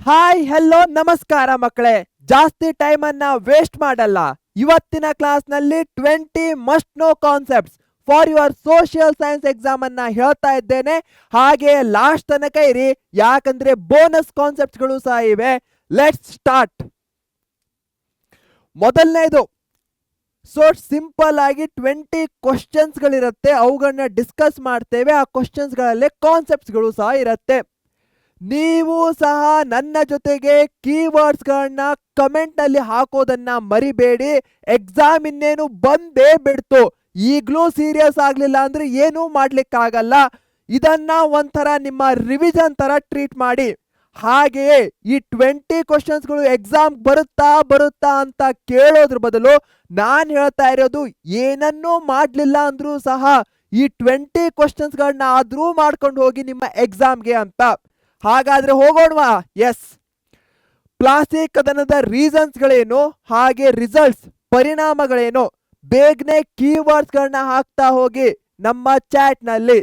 Hi hello ನಮಸ್ಕಾರ ಮಕ್ಕಳೇ. ಜಾಸ್ತಿ ಟೈಮ್ ಅನ್ನ ವೇಸ್ಟ್ ಮಾಡಲ್ಲ. ಇವತ್ತಿನ ಕ್ಲಾಸ್ ನಲ್ಲಿ 20 must know concepts for your social science exam ಅನ್ನ ಹೇಳ್ತಾ ಇದ್ದೇನೆ. ಹಾಗೆ ಲಾಸ್ಟ್ ತನಕ ಇರಿ, ಯಾಕಂದ್ರೆ ಬೋನಸ್ ಕಾನ್ಸೆಪ್ಟ್ಸ್ ಗಳು ಸಹ ಇವೆ. Let's start. ಮೊದಲನೇದು, ಸೊ ಸಿಂಪಲ್ ಆಗಿ 20 ಕ್ವಶನ್ಸ್ ಗಳಿರುತ್ತೆ, ಅವುಗಳನ್ನ ಡಿಸ್ಕಸ್ ಮಾಡ್ತೇವೆ. ಆ ಕ್ವಶನ್ಸ್ ಗಳಲ್ಲಿ ಕಾನ್ಸೆಪ್ಟ್ಸ್ ಗಳು ಸಹ ಇರುತ್ತೆ. ನೀವು ಸಹ ನನ್ನ ಜೊತೆಗೆ ಕೀವರ್ಡ್ಸ್ ಗಳನ್ನ ಕಮೆಂಟ್ ನಲ್ಲಿ ಹಾಕೋದನ್ನ ಮರಿಬೇಡಿ. ಎಕ್ಸಾಮ್ ಇನ್ನೇನು ಬಂದೇ ಬಿಡ್ತು. ಈಗ್ಲೂ ಸೀರಿಯಸ್ ಆಗ್ಲಿಲ್ಲ ಅಂದ್ರೆ ಏನೂ ಮಾಡ್ಲಿಕ್ಕಾಗಲ್ಲ. ಇದನ್ನ ಒಂಥರ ನಿಮ್ಮ ರಿವಿಷನ್ ತರ ಟ್ರೀಟ್ ಮಾಡಿ. ಹಾಗೆಯೇ ಈ 20 ಕ್ವಶನ್ಸ್ಗಳು ಎಕ್ಸಾಮ್ ಬರುತ್ತಾ ಅಂತ ಕೇಳೋದ್ರ ಬದಲು ನಾನ್ ಹೇಳ್ತಾ ಇರೋದು, ಏನನ್ನೂ ಮಾಡ್ಲಿಲ್ಲ ಅಂದ್ರೂ ಸಹ ಈ 20 ಕ್ವಶನ್ಸ್ಗಳನ್ನ ಆದ್ರೂ ಮಾಡ್ಕೊಂಡು ಹೋಗಿ ನಿಮ್ಮ ಎಕ್ಸಾಮ್ಗೆ ಅಂತ. ಹಾಗಾದ್ರೆ ಹೋಗೋಣವಾ? ಎಸ್. ಪ್ಲಾಸ್ಟಿಕ್ ಕದನದ ರೀಸನ್ಸ್ಗಳೇನು, ಹಾಗೆ ರಿಸಲ್ಟ್ಸ್ ಪರಿಣಾಮಗಳೇನು, ಬೇಗನೆ ಕೀವರ್ಡ್ಸ್ ಗಳನ್ನ ಹಾಕ್ತಾ ಹೋಗಿ ನಮ್ಮ ಚಾಟ್ ನಲ್ಲಿ.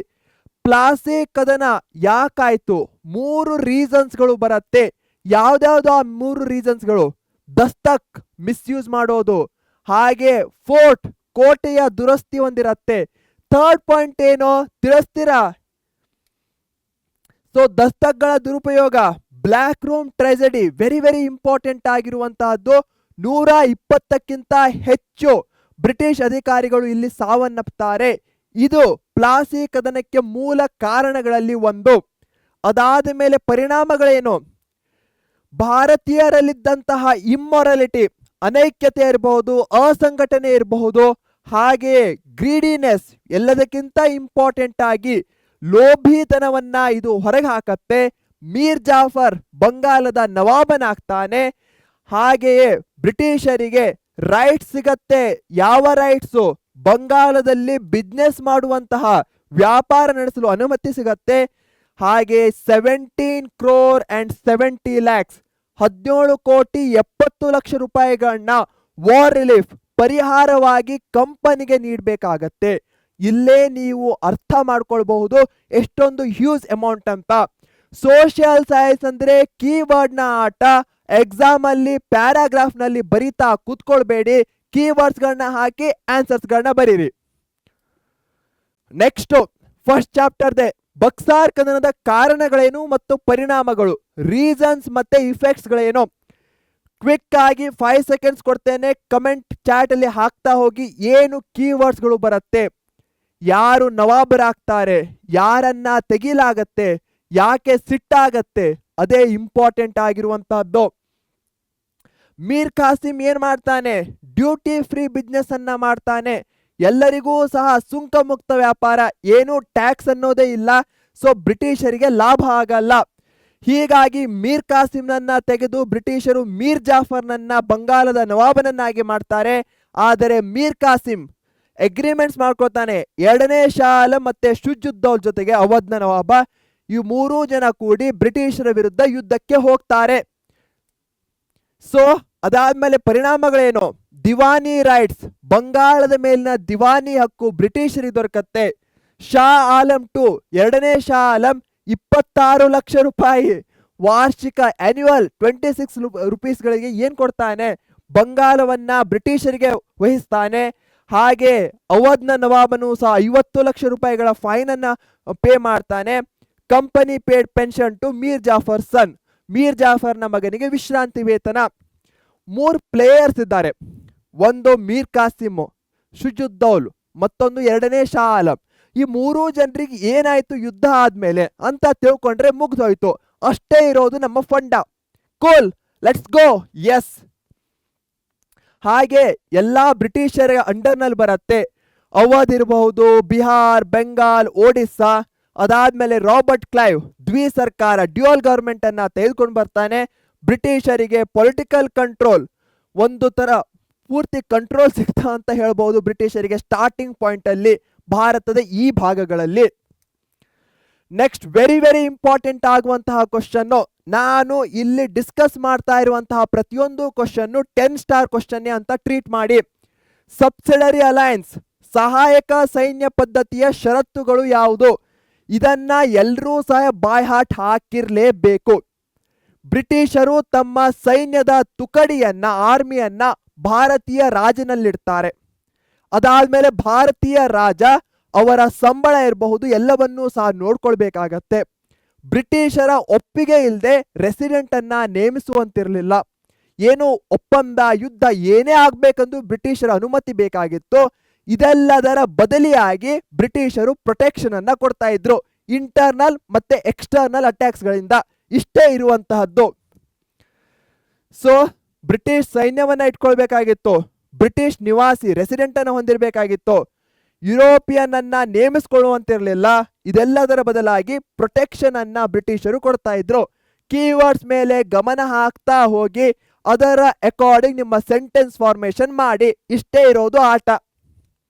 ಪ್ಲಾಸ್ಟಿಕ್ ಕದನ ಯಾಕಾಯ್ತು? 3 ರೀಸನ್ಸ್ಗಳು ಬರುತ್ತೆ. ಯಾವ್ದಾವ್ದು ಆ 3 ರೀಸನ್ಸ್ಗಳು? ದಸ್ತಕ್ ಮಿಸ್ಯೂಸ್ ಮಾಡೋದು, ಹಾಗೆ ಫೋರ್ಟ್ ಕೋಟೆಯ ದುರಸ್ತಿ ಹೊಂದಿರತ್ತೆ. ಥರ್ಡ್ ಪಾಯಿಂಟ್ ಏನು ತಿಳಿಸ್ತೀರಾ? ಸೊ ದಸ್ತಕ್ಗಳ ದುರುಪಯೋಗ, black room tragedy, very very important ಆಗಿರುವಂತಹದ್ದು. 120ಕ್ಕಿಂತ ಹೆಚ್ಚು ಬ್ರಿಟಿಷ್ ಅಧಿಕಾರಿಗಳು ಇಲ್ಲಿ ಸಾವನ್ನಪ್ಪುತ್ತಾರೆ. ಇದು ಪ್ಲಾಸಿ ಕದನಕ್ಕೆ ಮೂಲ ಕಾರಣಗಳಲ್ಲಿ ಒಂದು. ಅದಾದ ಮೇಲೆ ಪರಿಣಾಮಗಳೇನು? ಭಾರತೀಯರಲ್ಲಿದ್ದಂತಹ ಇಮ್ಮೊರಾಲಿಟಿ, ಅನೈಕ್ಯತೆ ಇರಬಹುದು, ಅಸಂಘಟನೆ ಇರಬಹುದು, ಹಾಗೆಯೇ ಗ್ರೀಡಿನೆಸ್, ಎಲ್ಲದಕ್ಕಿಂತ ಇಂಪಾರ್ಟೆಂಟ್ ಆಗಿ ಲೋಭಿತನವನ್ನ ಇದು ಹೊರಗೆ ಹಾಕತ್ತೆ. ಮೀರ್ ಜಾಫರ್ ಬಂಗಾಲದ ನವಾಬನಾಗ್ತಾನೆ. ಹಾಗೆಯೇ ಬ್ರಿಟಿಷರಿಗೆ ರೈಟ್ಸ್ ಸಿಗತ್ತೆ. ಯಾವ ರೈಟ್ಸು? ಬಂಗಾಲದಲ್ಲಿ ಬಿಸ್ನೆಸ್ ಮಾಡುವಂತಹ, ವ್ಯಾಪಾರ ನಡೆಸಲು ಅನುಮತಿ ಸಿಗತ್ತೆ. ಹಾಗೆ 17 crore and 70 lakhs 17 ಕೋಟಿ 70 ಲಕ್ಷ ರೂಪಾಯಿಗಳನ್ನ ವಾರ್ ರಿಲೀಫ್ ಪರಿಹಾರವಾಗಿ ಕಂಪನಿಗೆ ನೀಡಬೇಕಾಗತ್ತೆ. ಇಲ್ಲೇ ನೀವು ಅರ್ಥ ಮಾಡ್ಕೊಳ್ಬಹುದು ಎಷ್ಟೊಂದು ಹ್ಯೂಜ್ ಅಮೌಂಟ್ ಅಂತ. ಸೋಷಿಯಲ್ ಸೈನ್ಸ್ ಅಂದ್ರೆ ಕೀವರ್ಡ್ ನ ಆಟ. ಎಕ್ಸಾಮ್ ಅಲ್ಲಿ ಪ್ಯಾರಾಗ್ರಾಫ್ ನಲ್ಲಿ ಬರೀತಾ ಕೂತ್ಕೊಳ್ಬೇಡಿ, ಕೀವರ್ಡ್ಸ್ ಗಳನ್ನ ಹಾಕಿ ಆನ್ಸರ್ಸ್ ಗಳನ್ನ ಬರೀರಿ. ನೆಕ್ಸ್ಟ್ ಫಸ್ಟ್ ಚಾಪ್ಟರ್ ದೆ ಬಕ್ಸಾರ್ ಕದನದ ಕಾರಣಗಳೇನು ಮತ್ತು ಪರಿಣಾಮಗಳು, ರೀಸನ್ಸ್ ಮತ್ತೆ ಇಫೆಕ್ಟ್ಸ್ ಗಳೇನು. ಕ್ವಿಕ್ ಆಗಿ 5 ಸೆಕೆಂಡ್ಸ್ ಕೊಡ್ತೇನೆ, ಕಮೆಂಟ್ ಚಾಟ್ ಅಲ್ಲಿ ಹಾಕ್ತಾ ಹೋಗಿ. ಏನು ಕೀವರ್ಡ್ಸ್ ಗಳು ಬರುತ್ತೆ? ಯಾರು ನವಾಬರಾಗ್ತಾರೆ, ಯಾರನ್ನ ತೆಗಿಲಾಗತ್ತೆ, ಯಾಕೆ ಸಿಟ್ಟಾಗತ್ತೆ, ಅದೇ ಇಂಪಾರ್ಟೆಂಟ್ ಆಗಿರುವಂತಹದ್ದು. ಮೀರ್ ಖಾಸಿಂ ಏನ್ ಮಾಡ್ತಾನೆ? ಡ್ಯೂಟಿ ಫ್ರೀ ಬಿಸ್ನೆಸ್ ಅನ್ನ ಮಾಡ್ತಾನೆ. ಎಲ್ಲರಿಗೂ ಸಹ ಸುಂಕ ಮುಕ್ತ ವ್ಯಾಪಾರ, ಏನು ಟ್ಯಾಕ್ಸ್ ಅನ್ನೋದೇ ಇಲ್ಲ. ಸೊ ಬ್ರಿಟಿಷರಿಗೆ ಲಾಭ ಆಗಲ್ಲ. ಹೀಗಾಗಿ ಮೀರ್ ಖಾಸಿಂನನ್ನ ತೆಗೆದು ಬ್ರಿಟಿಷರು ಮೀರ್ ಜಾಫರ್ನನ್ನ ಬಂಗಾಲದ ನವಾಬನನ್ನಾಗಿ ಮಾಡ್ತಾರೆ. ಆದರೆ ಮೀರ್ ಖಾಸಿಂ ಅಗ್ರಿಮೆಂಟ್ಸ್ ಮಾಡ್ಕೊತಾನೆ 2ನೇ ಶಾ ಆಲಂ ಮತ್ತೆ ಶುಜುದ್ದೌಲ್ ಜೊತೆಗೆ, ಅವಧ್ನ ನವಾಬ. ಈ 3 ಜನ ಕೂಡಿ ಬ್ರಿಟಿಷರ ವಿರುದ್ಧ ಯುದ್ಧಕ್ಕೆ ಹೋಗ್ತಾರೆ. ಸೊ ಅದಾದ್ಮೇಲೆ ಪರಿಣಾಮಗಳೇನು? ದಿವಾನಿ ರೈಟ್ಸ್, ಬಂಗಾಳದ ಮೇಲಿನ ದಿವಾನಿ ಹಕ್ಕು ಬ್ರಿಟಿಷರಿಗೆ ದೊರಕತ್ತೆ. ಶಾ ಆಲಂ 2, 2ನೇ ಶಾ ಆಲಂ 26 ಲಕ್ಷ ರೂಪಾಯಿ ವಾರ್ಷಿಕ ಆನ್ಯುವಲ್ 26 ರೂಪೀಸ್ಗಳಿಗೆ ಏನ್ ಕೊಡ್ತಾನೆ? ಬಂಗಾಲವನ್ನ ಬ್ರಿಟಿಷರಿಗೆ ವಹಿಸ್ತಾನೆ. ಹಾಗೆ ಅವಧ್ನ ನವಾಬನು ಸಹ 50 ಲಕ್ಷ ರೂಪಾಯಿಗಳ ಫೈನ್ ಅನ್ನ ಪೇ ಮಾಡ್ತಾನೆ. Company paid pension to Mir Jafar son, ಮೀರ್ ಜಾಫರ್ನ ಮಗನಿಗೆ ವಿಶ್ರಾಂತಿ ವೇತನ. 3 ಪ್ಲೇಯರ್ಸ್ ಇದ್ದಾರೆ. ಒಂದು ಮೀರ್ ಖಾಸಿಮ್, ಶುಜುದ್ದೌಲ್, ಮತ್ತೊಂದು 2ನೇ ಶಾ ಆಲಂ. ಈ 3 ಜನರಿಗೆ ಏನಾಯ್ತು ಯುದ್ಧ ಆದ್ಮೇಲೆ ಅಂತ ತಿಳ್ಕೊಂಡ್ರೆ ಮುಗ್ದೋಯ್ತು. ಅಷ್ಟೇ ಇರೋದು ನಮ್ಮ ಫಂಡ. Cool, let's go. ಎಸ್. ಹಾಗೆ ಎಲ್ಲಾ ಬ್ರಿಟಿಷರ ಅಂಡರ್ ನಲ್ಲಿ ಬರುತ್ತೆ. ಅವಧ್ ಇರಬಹುದು, ಬಿಹಾರ್, ಬೆಂಗಾಲ್, ಒಡಿಸ್ಸಾ. ಅದಾದ್ಮೇಲೆ ರಾಬರ್ಟ್ ಕ್ಲೈವ್ ದ್ವಿ ಸರ್ಕಾರ, ಡ್ಯೂಯಲ್ ಗವರ್ಮೆಂಟ್ ಅನ್ನ ತೆಗೆದುಕೊಂಡು ಬರ್ತಾನೆ. ಬ್ರಿಟಿಷರಿಗೆ ಪೊಲಿಟಿಕಲ್ ಕಂಟ್ರೋಲ್, ಒಂದು ತರ ಪೂರ್ತಿ ಕಂಟ್ರೋಲ್ ಸಿಗ್ತಾ ಅಂತ ಹೇಳ್ಬಹುದು ಬ್ರಿಟಿಷರಿಗೆ ಸ್ಟಾರ್ಟಿಂಗ್ ಪಾಯಿಂಟ್ ಅಲ್ಲಿ ಭಾರತದ ಈ ಭಾಗಗಳಲ್ಲಿ. ನೆಕ್ಸ್ಟ್ ವೆರಿ ವೆರಿ ಇಂಪಾರ್ಟೆಂಟ್ ಆಗುವಂತಹ ಕ್ವಶನ್. ನಾನು ಇಲ್ಲಿ ಡಿಸ್ಕಸ್ ಮಾಡ್ತಾ ಇರುವಂತಹ ಪ್ರತಿಯೊಂದು ಕ್ವಶನ್ 10 ಸ್ಟಾರ್ ಕ್ವಶನ್ ಅಂತ ಟ್ರೀಟ್ ಮಾಡಿ. ಸಬ್ಸಿಡರಿ ಅಲಯನ್ಸ್, ಸಹಾಯಕ ಸೈನ್ಯ ಪದ್ಧತಿಯ ಷರತ್ತುಗಳು ಯಾವುದು? ಇದನ್ನ ಎಲ್ಲರೂ ಸಹ ಬಾಯ್ ಹಾರ್ಟ್ ಹಾಕಿರ್ಲೇಬೇಕು. ಬ್ರಿಟಿಷರು ತಮ್ಮ ಸೈನ್ಯದ ತುಕಡಿಯನ್ನ ಆರ್ಮಿಯನ್ನ ಭಾರತೀಯ ರಾಜನಲ್ಲಿಡ್ತಾರೆ. ಅದಾದ್ಮೇಲೆ ಭಾರತೀಯ ರಾಜ ಅವರ ಸಂಬಳ ಇರಬಹುದು ಎಲ್ಲವನ್ನೂ ಸಹ ನೋಡ್ಕೊಳ್ಬೇಕಾಗತ್ತೆ. ಬ್ರಿಟಿಷರ ಒಪ್ಪಿಗೆ ಇಲ್ಲದೆ ರೆಸಿಡೆಂಟ್ ಅನ್ನ ನೇಮಿಸುವಂತಿರಲಿಲ್ಲ. ಏನು ಒಪ್ಪಂದ ಯುದ್ಧ ಏನೇ ಆಗ್ಬೇಕಂದ್ರೂ ಬ್ರಿಟಿಷರ ಅನುಮತಿ ಬೇಕಾಗಿತ್ತು. ಇದೆಲ್ಲದರ ಬದಲಿಯಾಗಿ ಬ್ರಿಟಿಷರು ಪ್ರೊಟೆಕ್ಷನ್ ಅನ್ನ ಕೊಡ್ತಾ ಇದ್ರು ಇಂಟರ್ನಲ್ ಮತ್ತೆ ಎಕ್ಸ್ಟರ್ನಲ್ ಅಟ್ಯಾಕ್ಸ್ ಗಳಿಂದ. ಇಷ್ಟೇ ಇರುವಂತಹದ್ದು. ಸೊ ಬ್ರಿಟಿಷ್ ಸೈನ್ಯವನ್ನ ಇಟ್ಕೊಳ್ಬೇಕಾಗಿತ್ತು, ಬ್ರಿಟಿಷ್ ನಿವಾಸಿ ರೆಸಿಡೆಂಟ್ ಅನ್ನು ಹೊಂದಿರಬೇಕಾಗಿತ್ತು, ಯುರೋಪಿಯನ್ ಅನ್ನ ನೇಮಿಸಿಕೊಳ್ಳುವಂತಿರಲಿಲ್ಲ. ಇದೆಲ್ಲದರ ಬದಲಾಗಿ ಪ್ರೊಟೆಕ್ಷನ್ ಅನ್ನ ಬ್ರಿಟಿಷರು ಕೊಡ್ತಾ ಇದ್ರು. ಕೀವರ್ಡ್ಸ್ ಮೇಲೆ ಗಮನ ಹಾಕ್ತಾ ಹೋಗಿ ಅದರ ಅಕಾರ್ಡಿಂಗ್ ನಿಮ್ಮ ಸೆಂಟೆನ್ಸ್ ಫಾರ್ಮೇಶನ್ ಮಾಡಿ. ಇಷ್ಟೇ ಇರೋದು ಆಟ.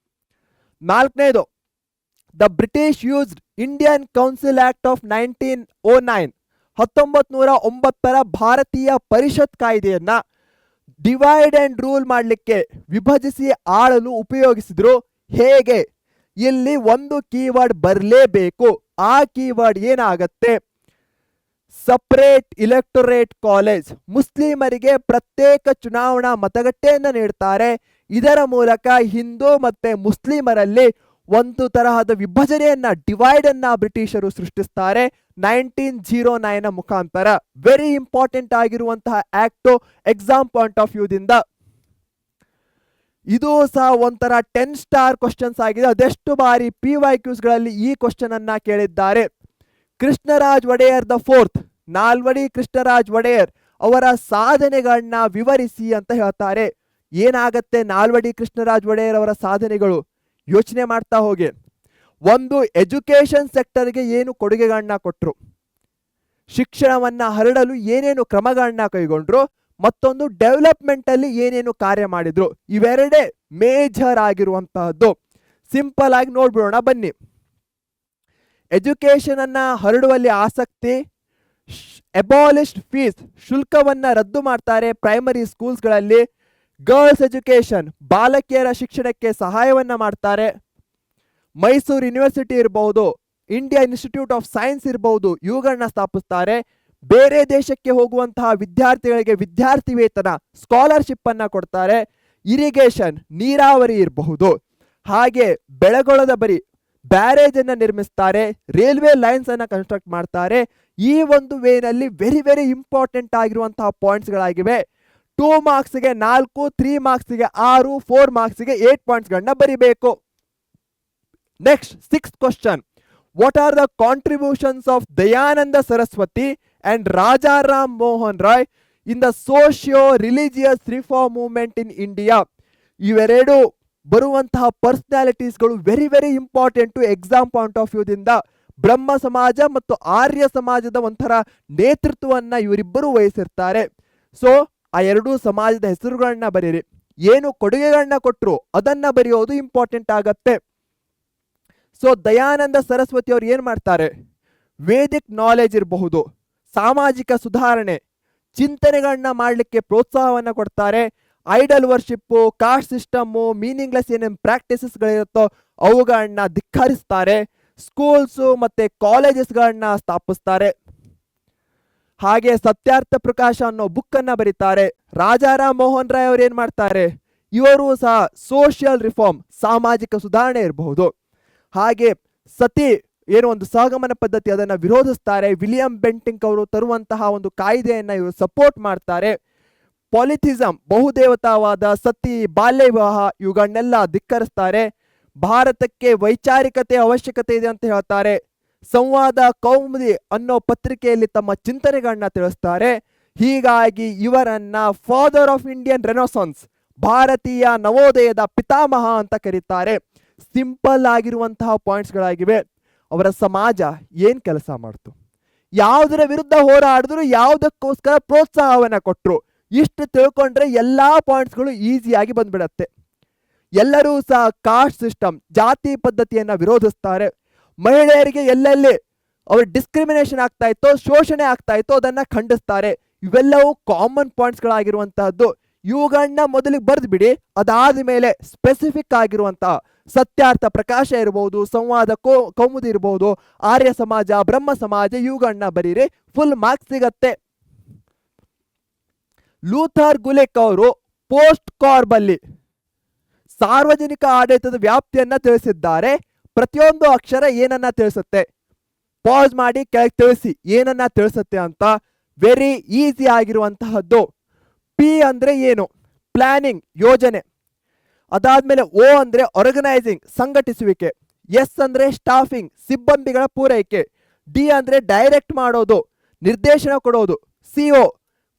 4ನೇದು, the British used Indian council act of 1909 1909 ಭಾರತೀಯ ಪರಿಷತ್ ಕಾಯ್ದೆಯನ್ನ ಡಿವೈಡ್ ಅಂಡ್ ರೂಲ್ ಮಾಡಲಿಕ್ಕೆ, ವಿಭಜಿಸಿ ಆಳಲು ಉಪಯೋಗಿಸಿದ್ರು. ಹೇಗೆ? ಇಲ್ಲಿ ಒಂದು ಕೀವರ್ಡ್ ಬರಲೇಬೇಕು. ಆ ಕೀವರ್ಡ್ ಏನಾಗತ್ತೆ? Separate electorate college. ಮುಸ್ಲಿಮರಿಗೆ ಪ್ರತ್ಯೇಕ ಚುನಾವಣಾ ಮತಗಟ್ಟೆಯನ್ನು ನೀಡ್ತಾರೆ. ಇದರ ಮೂಲಕ ಹಿಂದೂ ಮತ್ತೆ ಮುಸ್ಲಿಮರಲ್ಲಿ ಒಂದು ತರಹದ ವಿಭಜನೆಯನ್ನ, ಡಿವೈಡ್ ಅನ್ನ ಬ್ರಿಟಿಷರು ಸೃಷ್ಟಿಸ್ತಾರೆ 1909 ಮುಖಾಂತರ. ವೆರಿ ಇಂಪಾರ್ಟೆಂಟ್ ಆಗಿರುವಂತಹ ಆಕ್ಟ್ ಎಕ್ಸಾಮ್ ಪಾಯಿಂಟ್ ಆಫ್ ವ್ಯೂದಿಂದ. ಇದು ಸಹ ಒಂಥರ 10 ಸ್ಟಾರ್ ಕ್ವಶನ್ಸ್ ಆಗಿದೆ. ಅದೆಷ್ಟು ಬಾರಿ PYQs ಗಳಲ್ಲಿ ಈ ಕ್ವಶನ್ ಅನ್ನ ಕೇಳಿದ್ದಾರೆ. ಕೃಷ್ಣರಾಜ್ ಒಡೆಯರ್ ದ ಫೋರ್ತ್, ನಾಲ್ವಡಿ ಕೃಷ್ಣರಾಜ್ ಒಡೆಯರ್ ಅವರ ಸಾಧನೆಗಳನ್ನ ವಿವರಿಸಿ ಅಂತ ಹೇಳ್ತಾರೆ. ಏನಾಗತ್ತೆ ನಾಲ್ವಡಿ ಕೃಷ್ಣರಾಜ್ ಒಡೆಯರ್ ಅವರ ಸಾಧನೆಗಳು? ಯೋಚನೆ ಮಾಡ್ತಾ ಹೋಗಿ. ಒಂದು, ಎಜುಕೇಶನ್ ಸೆಕ್ಟರ್ಗೆ ಏನು ಕೊಡುಗೆಗಳನ್ನ ಕೊಟ್ರು, ಶಿಕ್ಷಣವನ್ನ ಹರಡಲು ಏನೇನು ಕ್ರಮಗಳನ್ನ ಕೈಗೊಂಡ್ರು, ಮತ್ತೊಂದು ಡೆವಲಪ್ಮೆಂಟ್ ಅಲ್ಲಿ ಏನೇನು ಕಾರ್ಯ ಮಾಡಿದ್ರು. ಇವೆರಡೇ ಮೇಜರ್ ಆಗಿರುವಂತಹದ್ದು. ಸಿಂಪಲ್ ಆಗಿ ನೋಡ್ಬಿಡೋಣ ಬನ್ನಿ. ಎಜುಕೇಶನ್ ಅನ್ನ ಹರಡುವಲ್ಲಿ ಆಸಕ್ತಿ, ಅಬಾಲಿಶ್ಡ್ ಫೀಸ್, ಶುಲ್ಕವನ್ನ ರದ್ದು ಮಾಡ್ತಾರೆ ಪ್ರೈಮರಿ ಸ್ಕೂಲ್ಸ್ಗಳಲ್ಲಿ. ಗರ್ಲ್ಸ್ ಎಜುಕೇಶನ್, ಬಾಲಕಿಯರ ಶಿಕ್ಷಣಕ್ಕೆ ಸಹಾಯವನ್ನ ಮಾಡ್ತಾರೆ. ಮೈಸೂರು ಯೂನಿವರ್ಸಿಟಿ ಇರಬಹುದು, ಇಂಡಿಯನ್ ಇನ್ಸ್ಟಿಟ್ಯೂಟ್ ಆಫ್ ಸೈನ್ಸ್ ಇರಬಹುದು, ಇವುಗಳನ್ನ ಸ್ಥಾಪಿಸ್ತಾರೆ. ಬೇರೆ ದೇಶಕ್ಕೆ ಹೋಗುವಂತಹ ವಿದ್ಯಾರ್ಥಿಗಳಿಗೆ ವಿದ್ಯಾರ್ಥಿ ವೇತನ, ಸ್ಕಾಲರ್ಶಿಪ್ ಅನ್ನ ಕೊಡ್ತಾರೆ. ಇರಿಗೇಷನ್, ನೀರಾವರಿ ಇರಬಹುದು. ಹಾಗೆ ಬೆಳಗೊಳದ ಬರಿ ಬ್ಯಾರೇಜ್ ಅನ್ನ ನಿರ್ಮಿಸ್ತಾರೆ, ರೈಲ್ವೆ ಲೈನ್ಸ್ ಅನ್ನ ಕನ್ಸ್ಟ್ರಕ್ಟ್ ಮಾಡ್ತಾರೆ. ಈ ಒಂದು ವೇನಲ್ಲಿ ವೆರಿ ವೆರಿ ಇಂಪಾರ್ಟೆಂಟ್ ಆಗಿರುವಂತಹ ಪಾಯಿಂಟ್ಸ್ ಗಳಾಗಿವೆ. 2 ಮಾರ್ಕ್ಸ್ಗೆ 4, 3 ಮಾರ್ಕ್ಸ್ಗೆ 6, 4 ಮಾರ್ಕ್ಸ್ಗೆ 8 ಪಾಯಿಂಟ್ಸ್ಗಳನ್ನ ಬರಿಬೇಕು. Next 6th question. What are the contributions of Dayananda Saraswati and Rajaram Mohan Roy in the socio religious reform movement in India? ಇವೆರಡು ಬರುವಂತಹ ಪರ್ಸನಾಲಿಟೀಸ್ಗಳು very very important exam point of ವ್ಯೂದಿಂದ. ಬ್ರಹ್ಮ ಸಮಾಜ ಮತ್ತು ಆರ್ಯ ಸಮಾಜದ ಒಂಥರ ನೇತೃತ್ವವನ್ನ ಇವರಿಬ್ಬರು ವಹಿಸಿರ್ತಾರೆ. ಸೊ ಆ ಎರಡೂ ಸಮಾಜದ ಹೆಸರುಗಳನ್ನ ಬರೀರಿ. ಏನು ಕೊಡುಗೆಗಳನ್ನ ಕೊಟ್ಟರು ಅದನ್ನ ಬರೆಯೋದು ಇಂಪಾರ್ಟೆಂಟ್ ಆಗತ್ತೆ. ಸೊ ದಯಾನಂದ ಸರಸ್ವತಿ ಅವ್ರು ಏನ್ ಮಾಡ್ತಾರೆ? ವೇದಿಕ್ ನಾಲೆಜ್ ಇರಬಹುದು, ಸಾಮಾಜಿಕ ಸುಧಾರಣೆ, ಚಿಂತನೆಗಳನ್ನ ಮಾಡಲಿಕ್ಕೆ ಪ್ರೋತ್ಸಾಹವನ್ನ ಕೊಡ್ತಾರೆ. ಐಡಲ್ ವರ್ಷಿಪ್ಪು, ಕಾಸ್ಟ್ ಸಿಸ್ಟಮ್ಮು, ಮೀನಿಂಗ್ಲೆಸ್ ಏನೇನು ಪ್ರಾಕ್ಟೀಸಸ್ಗಳಿರುತ್ತೋ ಅವುಗಳನ್ನ ಧಿಕ್ಕರಿಸ್ತಾರೆ. ಸ್ಕೂಲ್ಸು ಮತ್ತೆ ಕಾಲೇಜಸ್ಗಳನ್ನ ಸ್ಥಾಪಿಸ್ತಾರೆ. ಹಾಗೆ ಸತ್ಯಾರ್ಥ ಪ್ರಕಾಶ ಅನ್ನೋ ಬುಕ್ ಅನ್ನ ಬರೀತಾರೆ. ರಾಜಾರಾಮ್ ಮೋಹನ್ ರಾಯ್ ಅವರು ಏನ್ ಮಾಡ್ತಾರೆ? ಇವರು ಸಹ ಸೋಷಿಯಲ್ ರಿಫಾರ್ಮ್, ಸಾಮಾಜಿಕ ಸುಧಾರಣೆ ಇರಬಹುದು. ಹಾಗೆ ಸತಿ ಏನು ಒಂದು ಸಹಗಮನ ಪದ್ಧತಿ ಅದನ್ನ ವಿರೋಧಿಸ್ತಾರೆ. ವಿಲಿಯಂ ಬೆಂಟಿಂಕ್ ಅವರು ತರುವಂತಹ ಒಂದು ಕಾಯ್ದೆಯನ್ನ ಇವರು ಸಪೋರ್ಟ್ ಮಾಡ್ತಾರೆ. ಪಾಲಿಥಿಸಮ್, ಬಹುದೇವತಾವಾದ, ಸತಿ, ಬಾಲ್ಯ ವಿವಾಹ ಇವುಗಳನ್ನೆಲ್ಲ ಧಿಕ್ಕರಿಸ್ತಾರೆ. ಭಾರತಕ್ಕೆ ವೈಚಾರಿಕತೆ ಅವಶ್ಯಕತೆ ಇದೆ ಅಂತ ಹೇಳ್ತಾರೆ. ಸಂವಾದ ಕೌಮುದಿ ಅನ್ನೋ ಪತ್ರಿಕೆಯಲ್ಲಿ ತಮ್ಮ ಚಿಂತನೆಗಳನ್ನ ತಿಳಿಸ್ತಾರೆ. ಹೀಗಾಗಿ ಇವರನ್ನ ಫಾದರ್ ಆಫ್ ಇಂಡಿಯನ್ ರೆನೆಸಾನ್ಸ್, ಭಾರತೀಯ ನವೋದಯದ ಪಿತಾಮಹ ಅಂತ ಕರೀತಾರೆ. ಸಿಂಪಲ್ ಆಗಿರುವಂತಹ ಪಾಯಿಂಟ್ಸ್ಗಳಾಗಿವೆ. ಅವರ ಸಮಾಜ ಏನ್ ಕೆಲಸ ಮಾಡ್ತು, ಯಾವುದರ ವಿರುದ್ಧ ಹೋರಾಡಿದ್ರು, ಯಾವುದಕ್ಕೋಸ್ಕರ ಪ್ರೋತ್ಸಾಹವನ್ನ ಕೊಟ್ರು, ಇಷ್ಟು ತಿಳ್ಕೊಂಡ್ರೆ ಎಲ್ಲಾ ಪಾಯಿಂಟ್ಸ್ಗಳು ಈಸಿಯಾಗಿ ಬಂದ್ಬಿಡತ್ತೆ. ಎಲ್ಲರೂ ಸಹ ಕಾಸ್ಟ್ ಸಿಸ್ಟಮ್, ಜಾತಿ ಪದ್ಧತಿಯನ್ನ ವಿರೋಧಿಸ್ತಾರೆ. ಮಹಿಳೆಯರಿಗೆ ಎಲ್ಲೆಲ್ಲಿ ಅವ್ರ ಡಿಸ್ಕ್ರಿಮಿನೇಷನ್ ಆಗ್ತಾ ಇತ್ತೋ, ಶೋಷಣೆ ಆಗ್ತಾ ಇತ್ತೋ ಅದನ್ನ ಖಂಡಿಸ್ತಾರೆ. ಇವೆಲ್ಲವೂ ಕಾಮನ್ ಪಾಯಿಂಟ್ಸ್ಗಳಾಗಿರುವಂತಹದ್ದು. ಇವುಗಳನ್ನ ಮೊದಲಿಗೆ ಬರೆದು ಬಿಡಿ. ಅದಾದ ಮೇಲೆ ಸ್ಪೆಸಿಫಿಕ್ ಆಗಿರುವಂತಹ ಸತ್ಯಾರ್ಥ ಪ್ರಕಾಶ ಇರಬಹುದು, ಸಂವಾದ ಕೌಮುದಿ ಇರಬಹುದು, ಆರ್ಯ ಸಮಾಜ, ಬ್ರಹ್ಮ ಸಮಾಜ ಇವುಗಳನ್ನ ಬರೀರಿ. ಫುಲ್ ಮಾರ್ಕ್ಸ್ ಸಿಗತ್ತೆ. ಲೂಥರ್ ಗುಲಿಕ್ ಅವರು ಪೋಸ್ಟ್ ಕಾರ್ಬಲ್ಲಿ ಸಾರ್ವಜನಿಕ ಆಡಳಿತದ ವ್ಯಾಪ್ತಿಯನ್ನ ತಿಳಿಸಿದ್ದಾರೆ. ಪ್ರತಿಯೊಂದು ಅಕ್ಷರ ಏನನ್ನ ತಿಳಿಸುತ್ತೆ? ಪಾಸ್ ಮಾಡಿ ಕೆಳಗೆ ತಿಳಿಸಿ ಏನನ್ನ ತಿಳಿಸುತ್ತೆ ಅಂತ. Very easy ಆಗಿರುವಂತಹದ್ದು. ಪಿ ಅಂದ್ರೆ ಏನು? ಪ್ಲಾನಿಂಗ್, ಯೋಜನೆ. ಅದಾದ್ಮೇಲೆ ಓ ಅಂದ್ರೆ ಆರ್ಗನೈಸಿಂಗ್, ಸಂಘಟಿಸುವಿಕೆ. ಎಸ್ ಅಂದ್ರೆ ಸ್ಟಾಫಿಂಗ್, ಸಿಬ್ಬಂದಿಗಳ ಪೂರೈಕೆ. ಡಿ ಅಂದ್ರೆ ಡೈರೆಕ್ಟ್ ಮಾಡೋದು, ನಿರ್ದೇಶನ ಕೊಡೋದು. ಸಿಒ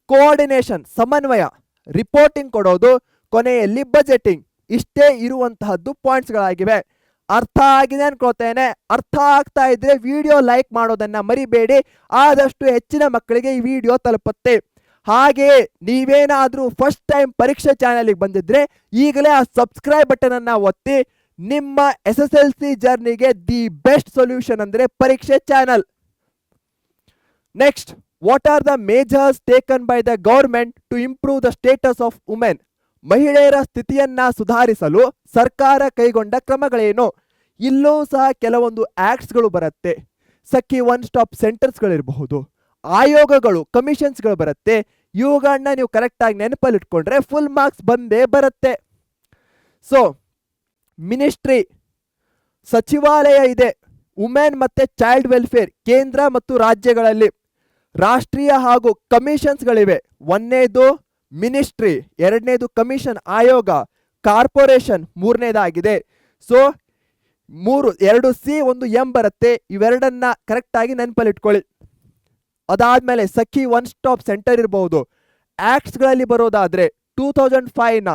ಕೋಆರ್ಡಿನೇಷನ್, ಸಮನ್ವಯ, ರಿಪೋರ್ಟಿಂಗ್ ಕೊಡೋದು. ಕೊನೆಯಲ್ಲಿ ಬಜೆಟಿಂಗ್. ಇಷ್ಟೇ ಇರುವಂತಹದ್ದು ಪಾಯಿಂಟ್ಸ್ಗಳಾಗಿವೆ. ಅರ್ಥ ಆಗಿದೆ ಅನ್ಕೋತೇನೆ. ಅರ್ಥ ಆಗ್ತಾ ಇದ್ರೆ ವಿಡಿಯೋ ಲೈಕ್ ಮಾಡೋದನ್ನ ಮರಿಬೇಡಿ. ಆದಷ್ಟು ಹೆಚ್ಚಿನ ಮಕ್ಕಳಿಗೆ ಈ ವಿಡಿಯೋ ತಲುಪುತ್ತೆ. ಹಾಗೆಯೇ ನೀವೇನಾದ್ರೂ ಫಸ್ಟ್ ಟೈಮ್ ಪರೀಕ್ಷೆ ಚಾನೆಲ್ಗೆ ಬಂದಿದ್ರೆ ಈಗಲೇ ಆ ಸಬ್ಸ್ಕ್ರೈಬ್ ಬಟನ್ ಅನ್ನ ಒತ್ತಿ. ನಿಮ್ಮ SSLC ಜರ್ನಿಗೆ ದಿ ಬೆಸ್ಟ್ ಸೊಲ್ಯೂಷನ್ ಅಂದ್ರೆ ಪರೀಕ್ಷೆ channel. Next, what are the measures taken by the government to improve the status of women? ಮಹಿಳೆಯರ ಸ್ಥಿತಿಯನ್ನ ಸುಧಾರಿಸಲು ಸರ್ಕಾರ ಕೈಗೊಂಡ ಕ್ರಮಗಳೇನು? ಇಲ್ಲೂ ಸಹ ಕೆಲವೊಂದು ಆಕ್ಟ್ಸ್ಗಳು ಬರುತ್ತೆ. ಸಖಿ ಒನ್ ಸ್ಟಾಪ್ ಸೆಂಟರ್ಸ್ಗಳಿರಬಹುದು, ಆಯೋಗಗಳು, ಕಮಿಷನ್ಸ್ಗಳು ಬರುತ್ತೆ. ಇವುಗಳನ್ನ ನೀವು ಕರೆಕ್ಟಾಗಿ ನೆನಪಲ್ಲಿ ಇಟ್ಕೊಂಡ್ರೆ ಫುಲ್ ಮಾರ್ಕ್ಸ್ ಬಂದೇ ಬರುತ್ತೆ. ಸೊ ಮಿನಿಸ್ಟ್ರಿ, ಸಚಿವಾಲಯ ಇದೆ. ವುಮೆನ್ ಮತ್ತೆ ಚೈಲ್ಡ್ ವೆಲ್ಫೇರ್ ಕೇಂದ್ರ ಮತ್ತು ರಾಜ್ಯಗಳಲ್ಲಿ. ರಾಷ್ಟ್ರೀಯ ಹಾಗೂ ಕಮಿಷನ್ಸ್ಗಳಿವೆ. ಒಂದನೇದು ಮಿನಿಸ್ಟ್ರಿ, ಎರಡನೇದು ಕಮಿಷನ್, ಆಯೋಗ. ಕಾರ್ಪೊರೇಷನ್ ಮೂರನೇದಾಗಿದೆ. ಸೊ ಎರಡು ಸಿ ಒಂದು ಎಂ ಬರುತ್ತೆ. ಇವೆರಡನ್ನ ಕರೆಕ್ಟಾಗಿ ನೆನಪಲ್ಲಿಟ್ಕೊಳ್ಳಿ. ಅದಾದ್ಮೇಲೆ ಸಖಿ ಒನ್ ಸ್ಟಾಪ್ ಸೆಂಟರ್ ಇರಬಹುದು. ಆಕ್ಟ್ಸ್ಗಳಲ್ಲಿ ಬರೋದಾದ್ರೆ 2005ನ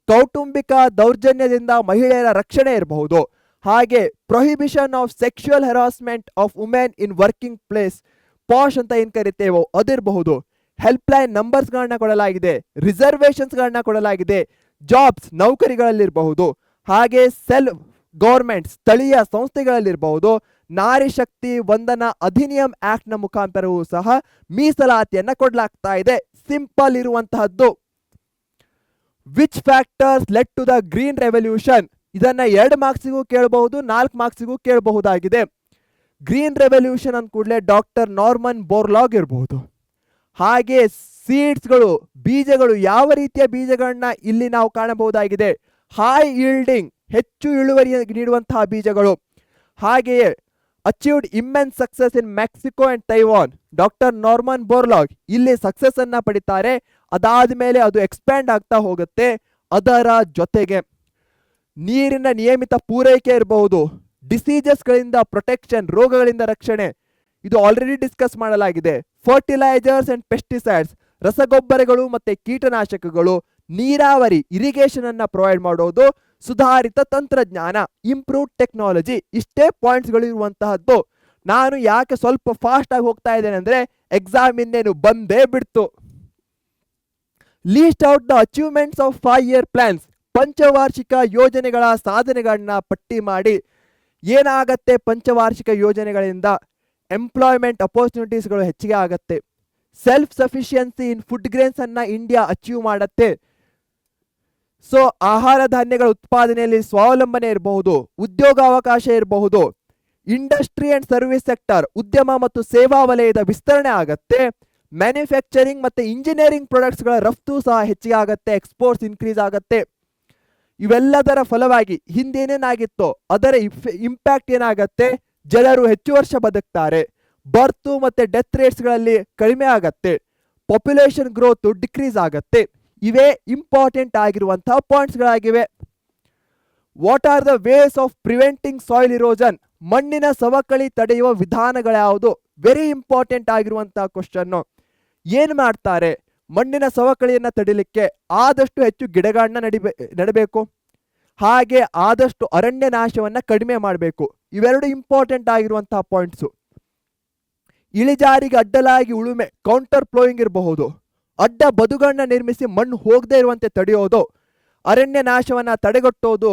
ಕೌಟುಂಬಿಕ ದೌರ್ಜನ್ಯದಿಂದ ಮಹಿಳೆಯರ ರಕ್ಷಣೆ ಇರಬಹುದು. ಹಾಗೆ prohibition of sexual harassment of women in working place, posh ಅಂತ ಏನ್ ಕರಿತೇವೋ ಅದಿರಬಹುದು. ಹೆಲ್ಪ್ ಲೈನ್ ನಂಬರ್ಸ್ಗಳನ್ನ ಕೊಡಲಾಗಿದೆ. ರಿಸರ್ವೇಷನ್ಸ್ಗಳನ್ನ ಕೊಡಲಾಗಿದೆ. ಜಾಬ್ಸ್, ನೌಕರಿಗಳಲ್ಲಿರಬಹುದು. ಹಾಗೆ ಸೆಲ್ಫ್ ಗೌರ್ಮೆಂಟ್, ಸ್ಥಳೀಯ ಸಂಸ್ಥೆಗಳಲ್ಲಿರಬಹುದು. ನಾರಿ ಶಕ್ತಿ ವಂದನಾ ಅಧಿನಿಯಂ ಆಕ್ಟ್ ನ ಮುಖಾಂತರವೂ ಸಹ ಮೀಸಲಾತಿಯನ್ನ ಕೊಡಲಾಗ್ತಾ ಇದೆ. ಸಿಂಪಲ್ ಇರುವಂತಹದ್ದು. Which factors led to the green revolution? ಇದನ್ನ 2 ಮಾರ್ಕ್ಸಿಗೂ ಕೇಳಬಹುದು, 4 ಮಾರ್ಕ್ಸಿಗೂ ಕೇಳಬಹುದಾಗಿದೆ. ಗ್ರೀನ್ ರೆವಲ್ಯೂಷನ್ ಅಂದ ಕೂಡಲೇ ಡಾಕ್ಟರ್ ನಾರ್ಮನ್ ಬೋರ್ಲಾಗ್ ಇರಬಹುದು. ಹಾಗೆ ಸೀಡ್ಸ್ಗಳು, ಬೀಜಗಳು, ಯಾವ ರೀತಿಯ ಬೀಜಗಳನ್ನ ಇಲ್ಲಿ ನಾವು ಕಾಣಬಹುದಾಗಿದೆ? ಹೈ ಈಲ್ಡಿಂಗ್, ಹೆಚ್ಚು ಇಳುವರಿ ನೀಡುವಂತಹ ಬೀಜಗಳು. ಹಾಗೆಯೇ achieved immense success in Mexico and Taiwan, doctor Norman Borlaug ಇಲ್ಲಿ ಸಕ್ಸಸ್ ಅನ್ನ ಪಡಿತಾರೆ. ಅದಾದ ಮೇಲೆ ಅದು ಎಕ್ಸ್ಪ್ಯಾಂಡ್ ಆಗ್ತಾ ಹೋಗುತ್ತೆ. ಅದರ ಜೊತೆಗೆ ನೀರಿನ ನಿಯಮಿತ ಪೂರೈಕೆ ಇರಬಹುದು. ಡಿಸೀಸಸ್ಗಳಿಂದ ಪ್ರೊಟೆಕ್ಷನ್, ರೋಗಗಳಿಂದ ರಕ್ಷಣೆ, ಇದು ಆಲ್ರೆಡಿ ಡಿಸ್ಕಸ್ ಮಾಡಲಾಗಿದೆ. ಫರ್ಟಿಲೈಸರ್ಸ್ ಅಂಡ್ ಪೆಸ್ಟಿಸೈಡ್ಸ್, ರಸಗೊಬ್ಬರಗಳು ಮತ್ತೆ ಕೀಟನಾಶಕಗಳು. ನೀರಾವರಿ, ಇರಿಗೇಷನ್ ಅನ್ನ ಪ್ರೊವೈಡ್ ಮಾಡೋದು. ಸುಧಾರಿತ ತಂತ್ರಜ್ಞಾನ, ಇಂಪ್ರೂವ್ ಟೆಕ್ನಾಲಜಿ. ಇಷ್ಟೇ ಪಾಯಿಂಟ್ಸ್ಗಳು ಇರುವಂತಹದ್ದು. ನಾನು ಯಾಕೆ ಸ್ವಲ್ಪ ಫಾಸ್ಟ್ ಆಗಿ ಹೋಗ್ತಾ ಇದ್ದೇನೆ ಅಂದ್ರೆ ಎಕ್ಸಾಮ್ ಇನ್ನೇನು ಬಂದೇ ಬಿಡ್ತು. List out the achievements of 5-year plans, ಪಂಚವಾರ್ಷಿಕ ಯೋಜನೆಗಳ ಸಾಧನೆಗಳನ್ನ ಪಟ್ಟಿ ಮಾಡಿ. ಏನಾಗತ್ತೆ ಪಂಚವಾರ್ಷಿಕ ಯೋಜನೆಗಳಿಂದ? ಎಂಪ್ಲಾಯ್ಮೆಂಟ್ ಅಪರ್ಚುನಿಟೀಸ್ಗಳು ಹೆಚ್ಚಿಗೆ ಆಗತ್ತೆ. Self sufficiency in food grains ಅನ್ನ ಇಂಡಿಯಾ ಅಚೀವ್ ಮಾಡತ್ತೆ. ಸೊ ಆಹಾರ ಧಾನ್ಯಗಳ ಉತ್ಪಾದನೆಯಲ್ಲಿ ಸ್ವಾವಲಂಬನೆ ಇರಬಹುದು, ಉದ್ಯೋಗಾವಕಾಶ ಇರಬಹುದು. ಇಂಡಸ್ಟ್ರಿ ಅಂಡ್ ಸರ್ವಿಸ್ ಸೆಕ್ಟರ್, ಉದ್ಯಮ ಮತ್ತು ಸೇವಾ ವಲಯದ ವಿಸ್ತರಣೆ ಆಗತ್ತೆ. ಮ್ಯಾನುಫ್ಯಾಕ್ಚರಿಂಗ್ ಮತ್ತೆ ಇಂಜಿನಿಯರಿಂಗ್ ಪ್ರಾಡಕ್ಟ್ಸ್ಗಳ ರಫ್ತು ಸಹ ಹೆಚ್ಚಿಗೆ ಆಗತ್ತೆ. ಎಕ್ಸ್ಪೋರ್ಟ್ಸ್ ಇನ್ಕ್ರೀಸ್ ಆಗತ್ತೆ. ಇವೆಲ್ಲದರ ಫಲವಾಗಿ ಹಿಂದೇನೇನಾಗಿತ್ತೋ ಅದರ ಇಂಪ್ಯಾಕ್ಟ್ ಏನಾಗತ್ತೆ? ಜನರು ಹೆಚ್ಚು ವರ್ಷ ಬದುಕ್ತಾರೆ. ಬರ್ತ್ ಮತ್ತೆ ಡೆತ್ ರೇಟ್ಸ್ಗಳಲ್ಲಿ ಕಡಿಮೆ ಆಗತ್ತೆ. ಪಾಪ್ಯುಲೇಷನ್ ಗ್ರೋತ್ ಡಿಕ್ರೀಸ್ ಆಗತ್ತೆ. ಇವೇ ಇಂಪಾರ್ಟೆಂಟ್ ಆಗಿರುವಂತಹ ಪಾಯಿಂಟ್ಸ್ಗಳಾಗಿವೆ. What are the ways of preventing soil erosion? ಮಣ್ಣಿನ ಸವಕಳಿ ತಡೆಯುವ ವಿಧಾನಗಳ್ಯಾವುದು? ವೆರಿ ಇಂಪಾರ್ಟೆಂಟ್ ಆಗಿರುವಂತಹ ಕ್ವಶನ್. ಏನ್ ಮಾಡ್ತಾರೆ? ಮಣ್ಣಿನ ಸವಕಳಿಯನ್ನ ತಡಿಲಿಕ್ಕೆ ಆದಷ್ಟು ಹೆಚ್ಚು ಗಿಡಗಳನ್ನ ನೆಡಬೇಕು. ಹಾಗೆ ಆದಷ್ಟು ಅರಣ್ಯ ನಾಶವನ್ನ ಕಡಿಮೆ ಮಾಡಬೇಕು. ಇವೆರಡು ಇಂಪಾರ್ಟೆಂಟ್ ಆಗಿರುವಂತಹ ಪಾಯಿಂಟ್ಸು. ಇಳಿಜಾರಿಗೆ ಅಡ್ಡಲಾಗಿ ಉಳುಮೆ, ಕೌಂಟರ್ ಫ್ಲೋಯಿಂಗ್ ಇರಬಹುದು. ಅಡ್ಡ ಬದುಗಳನ್ನ ನಿರ್ಮಿಸಿ ಮಣ್ಣು ಹೋಗದೆ ಇರುವಂತೆ ತಡೆಯೋದು. ಅರಣ್ಯ ನಾಶವನ್ನ ತಡೆಗಟ್ಟೋದು.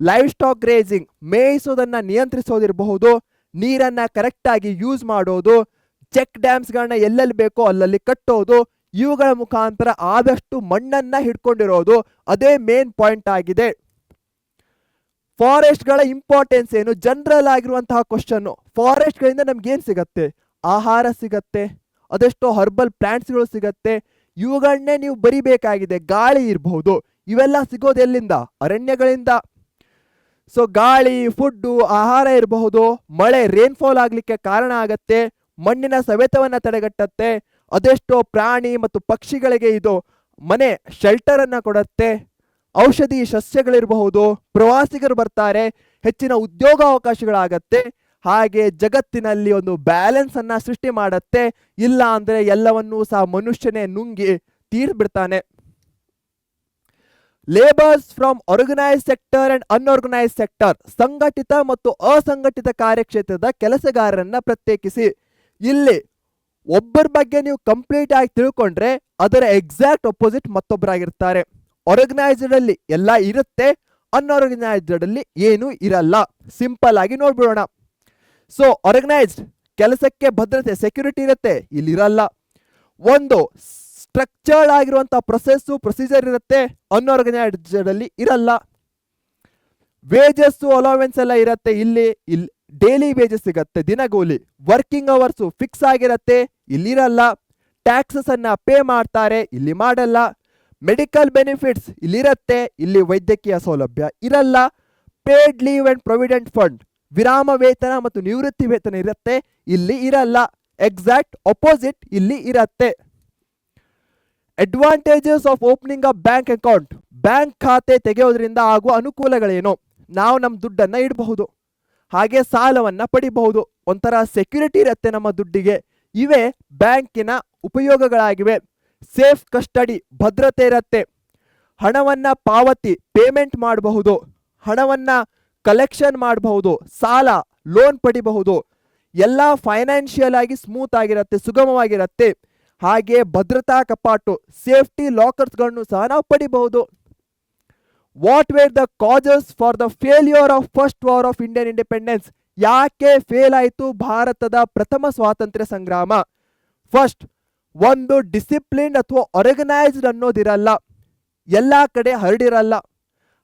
ಲೈವ್ ಸ್ಟಾಕ್ ಗ್ರೇಜಿಂಗ್, ಮೇಯಿಸೋದನ್ನ ನಿಯಂತ್ರಿಸೋದಿರಬಹುದು. ನೀರನ್ನ ಕರೆಕ್ಟ್ ಆಗಿ ಯೂಸ್ ಮಾಡೋದು. ಚೆಕ್ ಡ್ಯಾಮ್ಸ್ಗಳನ್ನ ಎಲ್ಲೆಲ್ಲಿ ಬೇಕೋ ಅಲ್ಲಲ್ಲಿ ಕಟ್ಟೋದು. ಇವುಗಳ ಮುಖಾಂತರ ಆದಷ್ಟು ಮಣ್ಣನ್ನ ಹಿಡ್ಕೊಂಡಿರೋದು. ಅದೇ ಮೇನ್ ಪಾಯಿಂಟ್ ಆಗಿದೆ. ಫಾರೆಸ್ಟ್ಗಳ ಇಂಪಾರ್ಟೆನ್ಸ್ ಏನು? ಜನರಲ್ ಆಗಿರುವಂತಹ ಕ್ವಶನ್. ಫಾರೆಸ್ಟ್ಗಳಿಂದ ನಮ್ಗೆ ಏನ್ ಸಿಗತ್ತೆ? ಆಹಾರ ಸಿಗತ್ತೆ. ಅದೆಷ್ಟೋ ಹರ್ಬಲ್ ಪ್ಲಾಂಟ್ಸ್ಗಳು ಸಿಗತ್ತೆ. ಇವುಗಳನ್ನೇ ನೀವು ಬರಿಬೇಕಾಗಿದೆ. ಗಾಳಿ ಇರಬಹುದು, ಇವೆಲ್ಲ ಸಿಗೋದು ಎಲ್ಲಿಂದ? ಅರಣ್ಯಗಳಿಂದ. ಸೊ ಗಾಳಿ, ಫುಡ್ಡು, ಆಹಾರ ಇರಬಹುದು, ಮಳೆ ರೇನ್ಫಾಲ್ ಆಗಲಿಕ್ಕೆ ಕಾರಣ ಆಗತ್ತೆ, ಮಣ್ಣಿನ ಸವೆತವನ್ನು ತಡೆಗಟ್ಟತ್ತೆ, ಅದೆಷ್ಟೋ ಪ್ರಾಣಿ ಮತ್ತು ಪಕ್ಷಿಗಳಿಗೆ ಇದು ಮನೆ ಶೆಲ್ಟರ್ ಅನ್ನ ಕೊಡುತ್ತೆ, ಔಷಧಿ ಸಸ್ಯಗಳಿರಬಹುದು, ಪ್ರವಾಸಿಗರು ಬರ್ತಾರೆ, ಹೆಚ್ಚಿನ ಉದ್ಯೋಗಾವಕಾಶಗಳಾಗತ್ತೆ, ಹಾಗೆ ಜಗತ್ತಿನಲ್ಲಿ ಒಂದು ಬ್ಯಾಲೆನ್ಸ್ ಅನ್ನ ಸೃಷ್ಟಿ ಮಾಡತ್ತೆ. ಇಲ್ಲ ಅಂದ್ರೆ ಎಲ್ಲವನ್ನೂ ಸಹ ಮನುಷ್ಯನೇ ನುಂಗಿ ತೀರ್ಬಿಡ್ತಾನೆ. Labours from organise sector and unorganise sector, ಸಂಘಟಿತ ಮತ್ತು ಅಸಂಘಟಿತ ಕಾರ್ಯಕ್ಷೇತ್ರದ ಕೆಲಸಗಾರರನ್ನ ಪ್ರತ್ಯೇಕಿಸಿ. ಇಲ್ಲಿ ಒಬ್ಬರ ಬಗ್ಗೆ ನೀವು ಕಂಪ್ಲೀಟ್ ಆಗಿ ತಿಳ್ಕೊಂಡ್ರೆ ಅದರ ಎಕ್ಸಾಕ್ಟ್ ಅಪೋಸಿಟ್ ಮತ್ತೊಬ್ಬರಾಗಿರ್ತಾರೆ. ಆರ್ಗನೈಸ್ಡ್ ಅಲ್ಲಿ ಎಲ್ಲ ಇರುತ್ತೆ, ಅನ್ಆರ್ಗನೈಸ್ಡ್ ಅಲ್ಲಿ ಏನೂ ಇರಲ್ಲ. ಸಿಂಪಲ್ ಆಗಿ ನೋಡ್ಬಿಡೋಣ. ಸೊ ಆರ್ಗನೈಸ್ಡ್ ಕೆಲಸಕ್ಕೆ ಭದ್ರತೆ, ಸೆಕ್ಯೂರಿಟಿ ಇರುತ್ತೆ, ಇಲ್ಲಿರಲ್ಲ. ಒಂದು ಸ್ಟ್ರಕ್ಚರ್ಡ್ ಆಗಿರುವಂಥ ಪ್ರೊಸೀಜರ್ ಇರುತ್ತೆ, ಅನ್ಆರ್ಗನೈಸ್ಡ್ ಅಲ್ಲಿ ಇರಲ್ಲ. ವೇಜಸ್ ಅಲೋವೆನ್ಸ್ ಎಲ್ಲ ಇರುತ್ತೆ, ಇಲ್ಲಿ ಡೈಲಿ ವೇಜಸ್ ಸಿಗತ್ತೆ, ದಿನಗೂಲಿ. ವರ್ಕಿಂಗ್ ಅವರ್ಸು ಫಿಕ್ಸ್ ಆಗಿರತ್ತೆ, ಇಲ್ಲಿರಲ್ಲ. ಟ್ಯಾಕ್ಸಸ್ ಅನ್ನ ಪೇ ಮಾಡ್ತಾರೆ, ಇಲ್ಲಿ ಮಾಡಲ್ಲ. ಮೆಡಿಕಲ್ ಬೆನಿಫಿಟ್ಸ್ ಇಲ್ಲಿರತ್ತೆ, ಇಲ್ಲಿ ವೈದ್ಯಕೀಯ ಸೌಲಭ್ಯ ಇರಲ್ಲ. Paid leave and provident fund, ವಿರಾಮ ವೇತನ ಮತ್ತು ನಿವೃತ್ತಿ ವೇತನ ಇರುತ್ತೆ, ಇಲ್ಲಿ ಇರಲ್ಲ. ಎಕ್ಸಾಕ್ಟ್ ಅಪೋಸಿಟ್ ಇಲ್ಲಿ ಇರತ್ತೆ. Advantages of opening a bank account, bank ಖಾತೆ ತೆಗೆಯೋದ್ರಿಂದ ಆಗುವ ಅನುಕೂಲಗಳೇನು? ನಾವು ನಮ್ಮ ದುಡ್ಡನ್ನ ಇಡಬಹುದು, ಹಾಗೆ ಸಾಲವನ್ನ ಪಡಿಬಹುದು, ಒಂಥರ ಸೆಕ್ಯೂರಿಟಿ ಇರುತ್ತೆ ನಮ್ಮ ದುಡ್ಡಿಗೆ. ಇವೇ ಬ್ಯಾಂಕಿನ ಉಪಯೋಗಗಳಾಗಿವೆ. ಸೇಫ್ ಕಸ್ಟಡಿ, ಭದ್ರತೆ ಇರುತ್ತೆ. ಹಣವನ್ನ ಪಾವತಿ, ಪೇಮೆಂಟ್ ಮಾಡಬಹುದು, ಹಣವನ್ನ ಕಲೆಕ್ಷನ್ ಮಾಡಬಹುದು, ಸಾಲ ಲೋನ್ ಪಡಿಬಹುದು. ಎಲ್ಲ ಫೈನಾನ್ಷಿಯಲ್ ಆಗಿ ಸ್ಮೂತ್ ಆಗಿರುತ್ತೆ, ಸುಗಮವಾಗಿರುತ್ತೆ. ಹಾಗೆ ಭದ್ರತಾ ಕಪಾಟು, ಸೇಫ್ಟಿ ಲಾಕರ್ಸ್ಗಳನ್ನು ಸಹ ನಾವು ಪಡಿಬಹುದು. What were the causes for the failure of first war of Indian independence, ಯಾಕೆ ಫೇಲ್ ಆಯಿತು ಭಾರತದ ಪ್ರಥಮ ಸ್ವಾತಂತ್ರ್ಯ ಸಂಗ್ರಾಮ? ಫಸ್ಟ್, ಒಂದು ಡಿಸಿಪ್ಲಿನ್ ಅಥವಾ ಆರ್ಗನೈಸ್ಡ್ ಅನ್ನೋದಿರಲ್ಲ, ಎಲ್ಲ ಕಡೆ ಹರಡಿರಲ್ಲ.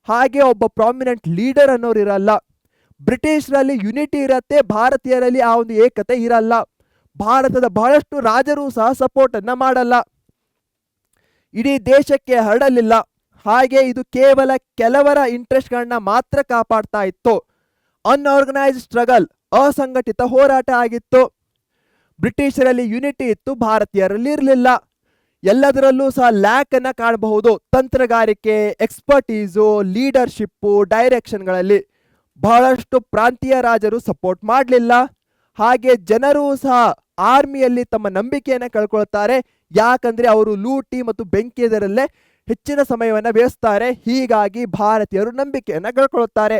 ಹಾಗೆ ಒಬ್ಬ ಪ್ರಾಮಿನೆಂಟ್ ಲೀಡರ್ ಅನ್ನೋರು ಇರಲ್ಲ. ಬ್ರಿಟಿಷರಲ್ಲಿ ಯುನಿಟಿ ಇರತ್ತೆ, ಭಾರತೀಯರಲ್ಲಿ ಆ ಒಂದು ಏಕತೆ ಇರಲ್ಲ. ಭಾರತದ ಬಹಳಷ್ಟು ರಾಜರು ಸಹ ಸಪೋರ್ಟ್ ಅನ್ನ ಮಾಡಲ್ಲ, ಇಡೀ ದೇಶಕ್ಕೆ ಹರಡಲಿಲ್ಲ. ಹಾಗೆ ಇದು ಕೇವಲ ಕೆಲವರ ಇಂಟ್ರೆಸ್ಟ್ಗಳನ್ನ ಮಾತ್ರ ಕಾಪಾಡ್ತಾ ಇತ್ತು. ಅನ್ಆರ್ಗನೈಸ್ಡ್ ಸ್ಟ್ರಗಲ್, ಅಸಂಘಟಿತ ಹೋರಾಟ ಆಗಿತ್ತು. ಬ್ರಿಟಿಷರಲ್ಲಿ ಯುನಿಟಿ ಇತ್ತು, ಭಾರತೀಯರಲ್ಲಿ ಇರಲಿಲ್ಲ. ಎಲ್ಲದರಲ್ಲೂ ಸಹ ಲ್ಯಾಕ್ ಅನ್ನ ಕಾಣಬಹುದು. ತಂತ್ರಗಾರಿಕೆ, ಎಕ್ಸ್ಪರ್ಟೀಸು, ಲೀಡರ್ಶಿಪ್ಪು, ಡೈರೆಕ್ಷನ್ಗಳಲ್ಲಿ ಬಹಳಷ್ಟು ಪ್ರಾಂತೀಯ ರಾಜರು ಸಪೋರ್ಟ್ ಮಾಡಲಿಲ್ಲ. ಹಾಗೆ ಜನರು ಸಹ ಆರ್ಮಿಯಲ್ಲಿ ತಮ್ಮ ನಂಬಿಕೆಯನ್ನು ಕಳ್ಕೊಳ್ತಾರೆ, ಯಾಕಂದ್ರೆ ಅವರು ಲೂಟಿ ಮತ್ತು ಬೆಂಕಿಯದರಲ್ಲೇ ಹೆಚ್ಚಿನ ಸಮಯವನ್ನು ವ್ಯಯಿಸ್ತಾರೆ. ಹೀಗಾಗಿ ಭಾರತೀಯರು ನಂಬಿಕೆಯನ್ನು ಕಳ್ಕೊಳ್ತಾರೆ.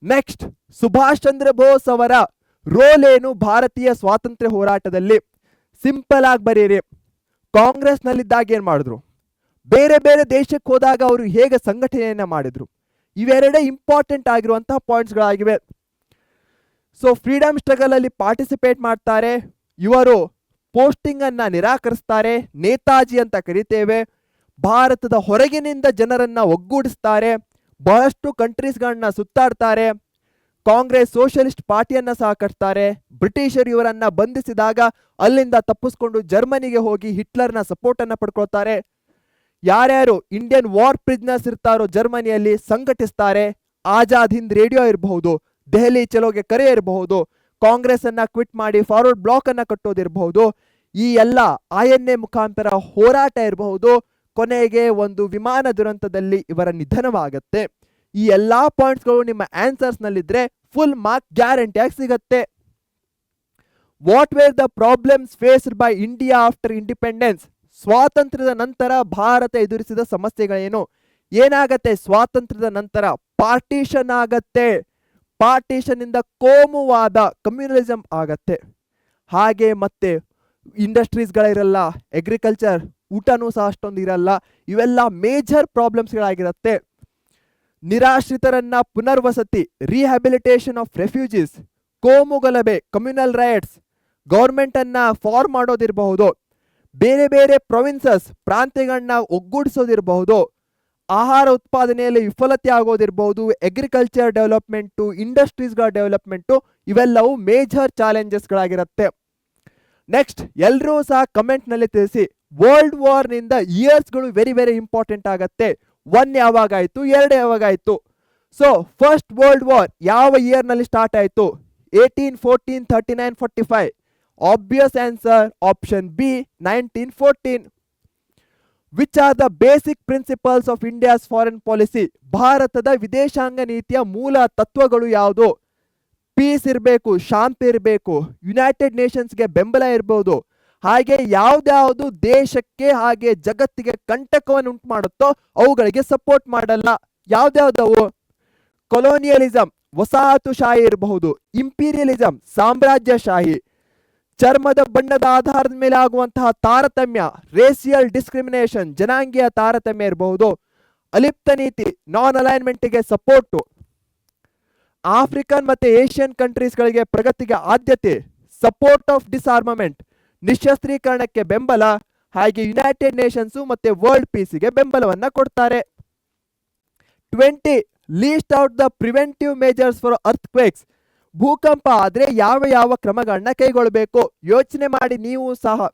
ನೆಕ್ಸ್ಟ್, ಸುಭಾಷ್ ಚಂದ್ರ ಬೋಸ್ ಅವರ ರೋಲ್ ಏನು ಭಾರತೀಯ ಸ್ವಾತಂತ್ರ್ಯ ಹೋರಾಟದಲ್ಲಿ? ಸಿಂಪಲ್ ಆಗಿ ಬರೀರಿ. ಕಾಂಗ್ರೆಸ್ನಲ್ಲಿದ್ದಾಗ ಏನ್ ಮಾಡಿದ್ರು, ಬೇರೆ ಬೇರೆ ದೇಶಕ್ಕೆ ಹೋದಾಗ ಅವರು ಹೇಗೆ ಸಂಘಟನೆಯನ್ನ ಮಾಡಿದ್ರು, ಇವೆರಡೇ ಇಂಪಾರ್ಟೆಂಟ್ ಆಗಿರುವಂತಹ ಪಾಯಿಂಟ್ಸ್ಗಳಾಗಿವೆ. ಸೊ ಫ್ರೀಡಮ್ ಸ್ಟ್ರಗಲ್ ಅಲ್ಲಿ ಪಾರ್ಟಿಸಿಪೇಟ್ ಮಾಡ್ತಾರೆ. ಇವರು ಪೋಸ್ಟಿಂಗ್ ಅನ್ನ ನಿರಾಕರಿಸ್ತಾರೆ, ನೇತಾಜಿ ಅಂತ ಕರಿತೇವೆ. ಭಾರತದ ಹೊರಗಿನಿಂದ ಜನರನ್ನ ಒಗ್ಗೂಡಿಸ್ತಾರೆ, ಬಹಳಷ್ಟು ಕಂಟ್ರೀಸ್ಗಳನ್ನ ಸುತ್ತಾಡ್ತಾರೆ. ಕಾಂಗ್ರೆಸ್ ಸೋಷಿಯಲಿಸ್ಟ್ ಪಾರ್ಟಿಯನ್ನ ಸಹ ಕಟ್ತಾರೆ. ಬ್ರಿಟಿಷರು ಇವರನ್ನ ಬಂಧಿಸಿದಾಗ ಅಲ್ಲಿಂದ ತಪ್ಪಿಸ್ಕೊಂಡು ಜರ್ಮನಿಗೆ ಹೋಗಿ ಹಿಟ್ಲರ್ನ ಸಪೋರ್ಟ್ ಅನ್ನ ಪಡ್ಕೊಳ್ತಾರೆ. ಯಾರ್ಯಾರು ಇಂಡಿಯನ್ ವಾರ್ ಪ್ರಿಸ್ನರ್ಸ್ ಇರ್ತಾರೋ ಜರ್ಮನಿಯಲ್ಲಿ ಸಂಘಟಿಸ್ತಾರೆ. ಆಜಾದ್ ಹಿಂದ್ ರೇಡಿಯೋ ಇರಬಹುದು, ದೆಹಲಿ ಚಲೋಗೆ ಕರೆ ಇರಬಹುದು, ಕಾಂಗ್ರೆಸ್ ಅನ್ನ ಕ್ವಿಟ್ ಮಾಡಿ ಫಾರ್ವರ್ಡ್ ಬ್ಲಾಕ್ ಅನ್ನ ಕಟ್ಟೋದಿರಬಹುದು. ಈ ಎಲ್ಲ INA ಮುಖಾಂತರ ಹೋರಾಟ ಇರಬಹುದು. ಕೊನೆಗೆ ಒಂದು ವಿಮಾನ ದುರಂತದಲ್ಲಿ ಇವರ ನಿಧನವಾಗತ್ತೆ. ಈ ಎಲ್ಲಾ ಪಾಯಿಂಟ್ಸ್ಗಳು ನಿಮ್ಮ ಆನ್ಸರ್ಸ್ ನಲ್ಲಿದ್ರೆ ಫುಲ್ ಮಾರ್ಕ್ ಗ್ಯಾರಂಟಿಯಾಗಿ ಸಿಗತ್ತೆ. What were the problems faced by India after independence, ಸ್ವಾತಂತ್ರ್ಯದ ನಂತರ ಭಾರತ ಎದುರಿಸಿದ ಸಮಸ್ಯೆಗಳೇನು? ಏನಾಗತ್ತೆ ಸ್ವಾತಂತ್ರ್ಯದ ನಂತರ? ಪಾರ್ಟಿಷನ್ ಆಗತ್ತೆ. ಪಾರ್ಟಿಷನ್ ಇಂದ ಕೋಮುವಾದ, ಕಮ್ಯುನಲಿಸಂ ಆಗತ್ತೆ. ಹಾಗೆ ಮತ್ತೆ ಇಂಡಸ್ಟ್ರೀಸ್ಗಳಿರಲ್ಲ, ಅಗ್ರಿಕಲ್ಚರ್, ಊಟನೂ ಸಹ ಅಷ್ಟೊಂದು ಇರಲ್ಲ. ಇವೆಲ್ಲ ಮೇಜರ್ ಪ್ರಾಬ್ಲಮ್ಸ್ಗಳಾಗಿರುತ್ತೆ. ನಿರಾಶ್ರಿತರನ್ನ ಪುನರ್ವಸತಿ, ರಿಹ್ಯಾಬಿಲಿಟೇಷನ್ ಆಫ್ ರೆಫ್ಯೂಜೀಸ್, ಕೋಮು ಗಲಭೆ, ಕಮ್ಯುನಲ್ ರೈಟ್ಸ್, ಗೌರ್ಮೆಂಟ್ ಅನ್ನ ಫಾರ್ಮ್ ಮಾಡೋದಿರಬಹುದು, ಬೇರೆ ಬೇರೆ ಪ್ರೊವಿನ್ಸಸ್, ಪ್ರಾಂತ್ಯಗಳನ್ನ ಒಗ್ಗೂಡಿಸೋದಿರಬಹುದು, ಆಹಾರ ಉತ್ಪಾದನೆಯಲ್ಲಿ ವಿಫಲತೆ ಆಗೋದಿರಬಹುದು, ಅಗ್ರಿಕಲ್ಚರ್ ಡೆವಲಪ್ಮೆಂಟು, ಇಂಡಸ್ಟ್ರೀಸ್ಗಳ ಡೆವಲಪ್ಮೆಂಟು, ಇವೆಲ್ಲವೂ ಮೇಜರ್ ಚಾಲೆಂಜಸ್ಗಳಾಗಿರುತ್ತೆ. ನೆಕ್ಸ್ಟ್, ಎಲ್ಲರೂ ಸಹ ಕಮೆಂಟ್ನಲ್ಲಿ ತಿಳಿಸಿ ವರ್ಲ್ಡ್ ವಾರ್ ನಿಂದ ಇಯರ್ಸ್ಗಳು ವೆರಿ ವೆರಿ ಇಂಪಾರ್ಟೆಂಟ್ ಆಗತ್ತೆ. 1 ಯಾವಾಗಾಯ್ತು, 2 ಯಾವಾಗಾಯ್ತು. ಸೊ ಫಸ್ಟ್ ವರ್ಲ್ಡ್ ವಾರ್ ಯಾವ ಇಯರ್ ನಲ್ಲಿ ಸ್ಟಾರ್ಟ್ ಆಯ್ತು? 18, 14, 39, 45. Obvious answer option B 1914. Which are the basic principles of India's foreign policy? ಭಾರತದ ವಿದೇಶಾಂಗ ನೀತಿಯ ಮೂಲ ತತ್ವಗಳು ಯಾವುದು? ಪೀಸ್ ಇರಬೇಕು, ಶಾಂತಿ ಇರಬೇಕು, ಯುನೈಟೆಡ್ ನೇಷನ್ಸ್ಗೆ ಬೆಂಬಲ ಇರಬಹುದು, ಹಾಗೆ ಯಾವ್ದ್ಯಾವುದು ದೇಶಕ್ಕೆ ಹಾಗೆ ಜಗತ್ತಿಗೆ ಕಂಟಕವನ್ನು ಉಂಟು ಮಾಡುತ್ತೋ ಅವುಗಳಿಗೆ ಸಪೋರ್ಟ್ ಮಾಡಲ್ಲ. ಯಾವ್ದ್ಯಾವ್ದವು? ಕೊಲೋನಿಯಲಿಸಂ ವಸಾಹತುಶಾಹಿ ಇರಬಹುದು, ಇಂಪೀರಿಯಲಿಸಂ ಸಾಮ್ರಾಜ್ಯಶಾಹಿ, ಚರ್ಮದ ಬಣ್ಣದ ಆಧಾರದ ಮೇಲೆ ಆಗುವಂತಹ ತಾರತಮ್ಯ ರೇಸಿಯಲ್ ಡಿಸ್ಕ್ರಿಮಿನೇಷನ್ ಜನಾಂಗೀಯ ತಾರತಮ್ಯ ಇರಬಹುದು, ಅಲಿಪ್ತ ನೀತಿ ನಾನ್ ಅಲೈನ್ಮೆಂಟ್ಗೆ ಸಪೋರ್ಟು, ಆಫ್ರಿಕನ್ ಮತ್ತೆ ಏಷ್ಯನ್ ಕಂಟ್ರೀಸ್ಗಳಿಗೆ ಪ್ರಗತಿಗೆ ಆದ್ಯತೆ, ಸಪೋರ್ಟ್ ಆಫ್ ಡಿಸ್ಆರ್ಮಮೆಂಟ್ ನಿಶಸ್ತ್ರೀಕರಣಕ್ಕೆ ಬೆಂಬಲ, ಹಾಗೆ ಯುನೈಟೆಡ್ ನೇಷನ್ಸ್ ಮತ್ತೆ ವರ್ಲ್ಡ್ ಪೀಸ್ಗೆ ಬೆಂಬಲವನ್ನ ಕೊಡ್ತಾರೆ. 20 list out the preventive measures for earthquakes. ಭೂಕಂಪ ಆದ್ರೆ ಯಾವ ಯಾವ ಕ್ರಮಗಳನ್ನ ಕೈಗೊಳ್ಳಬೇಕು? ಯೋಚನೆ ಮಾಡಿ ನೀವು ಸಹ.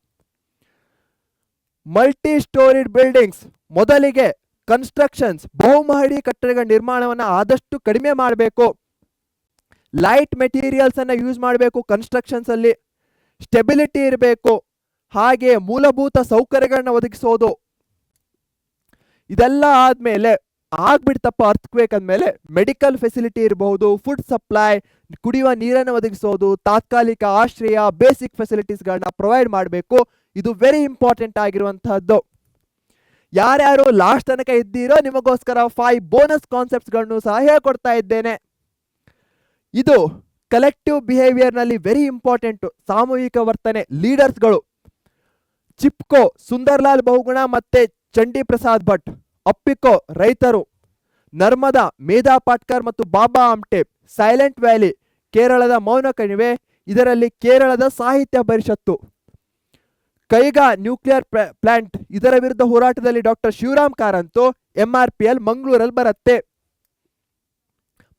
ಮಲ್ಟಿ ಸ್ಟೋರಿಡ್ ಬಿಲ್ಡಿಂಗ್ಸ್, ಮೊದಲಿಗೆ ಕನ್ಸ್ಟ್ರಕ್ಷನ್ಸ್ ಬಹುಮಹಡಿ ಕಟ್ಟಡಗಳ ನಿರ್ಮಾಣವನ್ನ ಆದಷ್ಟು ಕಡಿಮೆ ಮಾಡಬೇಕು. ಲೈಟ್ ಮೆಟೀರಿಯಲ್ಸ್ ಅನ್ನ ಯೂಸ್ ಮಾಡಬೇಕು ಕನ್ಸ್ಟ್ರಕ್ಷನ್ಸ್ ಅಲ್ಲಿ. ಸ್ಟೆಬಿಲಿಟಿ ಇರಬೇಕು, ಹಾಗೆ ಮೂಲಭೂತ ಸೌಕರ್ಯಗಳನ್ನ ಒದಗಿಸೋದು. ಇದೆಲ್ಲ ಆದ್ಮೇಲೆ ಆಗ್ಬಿಡ್ತಪ್ಪ ಅರ್ಥ್ಕ್ವೇಕ್ ಅಂದಮೇಲೆ ಮೆಡಿಕಲ್ ಫೆಸಿಲಿಟಿ ಇರಬಹುದು, ಫುಡ್ ಸಪ್ಲೈ, ಕುಡಿಯುವ ನೀರನ್ನು ಒದಗಿಸೋದು, ತಾತ್ಕಾಲಿಕ ಆಶ್ರಯ, ಬೇಸಿಕ್ ಫೆಸಿಲಿಟೀಸ್ಗಳನ್ನ ಪ್ರೊವೈಡ್ ಮಾಡಬೇಕು. ಇದು ವೆರಿ ಇಂಪಾರ್ಟೆಂಟ್ ಆಗಿರುವಂತಹದ್ದು. ಯಾರ್ಯಾರು ಲಾಸ್ಟ್ ತನಕ ಇದ್ದೀರೋ ನಿಮಗೋಸ್ಕರ 5 ಬೋನಸ್ ಕಾನ್ಸೆಪ್ಟ್ಸ್ಗಳನ್ನು ಸಹ ಹೇಳ್ಕೊಡ್ತಾ ಇದ್ದೇನೆ. ಇದು ಕಲೆಕ್ಟಿವ್ ಬಿಹೇವಿಯರ್ ನಲ್ಲಿ ವೆರಿ ಇಂಪಾರ್ಟೆಂಟ್. ಸಾಮೂಹಿಕ ವರ್ತನೆ ಲೀಡರ್ಸ್ಗಳು ಚಿಪ್ಕೋ ಸುಂದರ್ಲಾಲ್ ಬಹುಗುಣ ಮತ್ತೆ ಚಂಡಿ ಪ್ರಸಾದ್ ಭಟ್, ಅಪ್ಪಿಕೋ ರೈತರು, ನರ್ಮದಾ ಮೇಧಾ ಪಾಟ್ಕರ್ ಮತ್ತು ಬಾಬಾ ಆಮ್ಟೆ, ಸೈಲೆಂಟ್ ವ್ಯಾಲಿ ಕೇರಳದ ಮೌನ ಕಣಿವೆ, ಇದರಲ್ಲಿ ಕೇರಳದ ಸಾಹಿತ್ಯ ಪರಿಷತ್ತು, ಕೈಗಾ ನ್ಯೂಕ್ಲಿಯರ್ ಪ್ಲಾಂಟ್ ಇದರ ವಿರುದ್ಧ ಹೋರಾಟದಲ್ಲಿ ಡಾಕ್ಟರ್ ಶಿವರಾಮ್ ಕಾರಂತು, MRPL ಮಂಗಳೂರಲ್ಲಿ ಬರುತ್ತೆ.